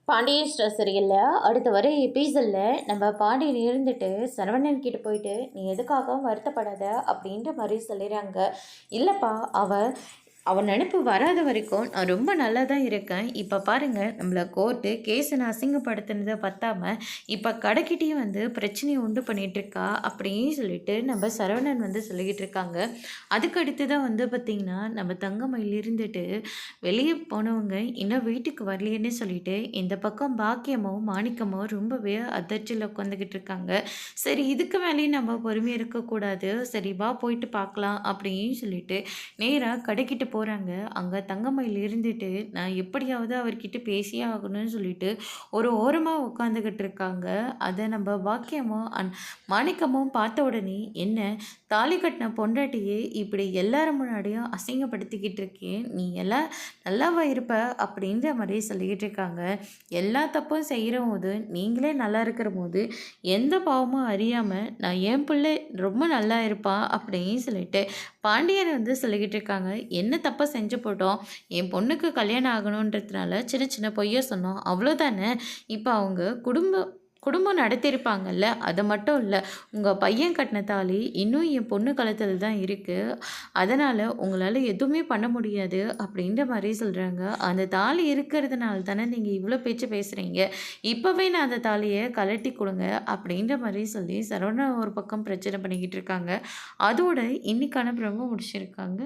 Pandian store சீரியலில் அடுத்த வர எபிசோடில் நம்ம பாண்டியன் இருந்துட்டு சரவணன் கிட்ட போயிட்டு நீ எதுக்காகவும் வருத்தப்படாத அப்படின்ற மாதிரி சொல்லிடுறாங்க. இல்லைப்பா, அவன் நினப்பு வராத வரைக்கும் நான் ரொம்ப நல்லா தான் இருக்கேன். இப்போ பாருங்கள், நம்மளை கோர்ட்டு கேஸை அசிங்கப்படுத்தினதை பத்தாம இப்போ கடைக்கிட்டேயும் வந்து பிரச்சனையை உண்டு பண்ணிகிட்ருக்கா அப்படின்னு சொல்லிட்டு நம்ம சரவணன் வந்து சொல்லிக்கிட்டு இருக்காங்க. அதுக்கு அடுத்து தான் வந்து பார்த்திங்கன்னா நம்ம தங்கமயில் இருந்துட்டு வெளியே போனவங்க இன்னும் வீட்டுக்கு வரலையேன்னு சொல்லிட்டு இந்த பக்கம் பாக்கியமும் மாணிக்கமும் ரொம்பவே அதிர்ச்சியில் உட்காந்துக்கிட்டு இருக்காங்க. சரி, இதுக்கு மேலேயும் நம்ம பொறுமையாக இருக்கக்கூடாது, சரி வா போயிட்டு பார்க்கலாம் அப்படின்னு சொல்லிட்டு நேராக கடைக்கிட்டு போகிறாங்க. அங்கே தங்கமயில் இருந்துட்டு நான் எப்படியாவது அவர்கிட்ட பேசியே ஆகணும்னு சொல்லிட்டு ஒரு ஓரமாக உட்காந்துக்கிட்டு இருக்காங்க. அதை நம்ம வாக்கியமும் மாணிக்கமும் பார்த்த உடனே, என்ன தாலி கட்டின பொண்டாட்டியே இப்படி எல்லாரும் முன்னாடியும் அசிங்கப்படுத்திக்கிட்டு இருக்கேன், நீ எல்லாம் நல்லாவா இருப்ப அப்படின்ற மாதிரி சொல்லிக்கிட்டு இருக்காங்க. எல்லா தப்பும் செய்கிற போது நீங்களே நல்லா இருக்கிற போது எந்த பாவமும் அறியாமல் நான் என் பிள்ளை ரொம்ப நல்லா இருப்பா அப்படின்னு சொல்லிட்டு பாண்டியன் வந்து சொல்லிக்கிட்டு இருக்காங்க. என்ன தப்பை செஞ்சு போட்டோம், என் பொண்ணுக்கு கல்யாணம் ஆகணுன்றதுனால சின்ன சின்ன பொய்யை சொன்னோம், அவ்வளோதானே. இப்போ அவங்க குடும்பம் குடும்பம் நடத்தியிருப்பாங்கல்ல, அது மட்டும் இல்லை, உங்கள் பையன் கட்டின தாலி இன்னும் என் பொண்ணு கழுத்தில் தான் இருக்குது, அதனால் உங்களால் எதுவுமே பண்ண முடியாது அப்படின்ற மாதிரி சொல்கிறாங்க. அந்த தாலி இருக்கிறதுனால தானே நீங்கள் இவ்வளோ பேச்சு பேசுகிறீங்க, இப்போவே நான் அந்த தாலியை கழட்டி கொடுங்க அப்படின்ற மாதிரி சொல்லி சரவணா ஒரு பக்கம் பிரச்சனை பண்ணிக்கிட்டு இருக்காங்க. அதோட இன்னைக்கான பிரமோ முடிச்சிருக்காங்க.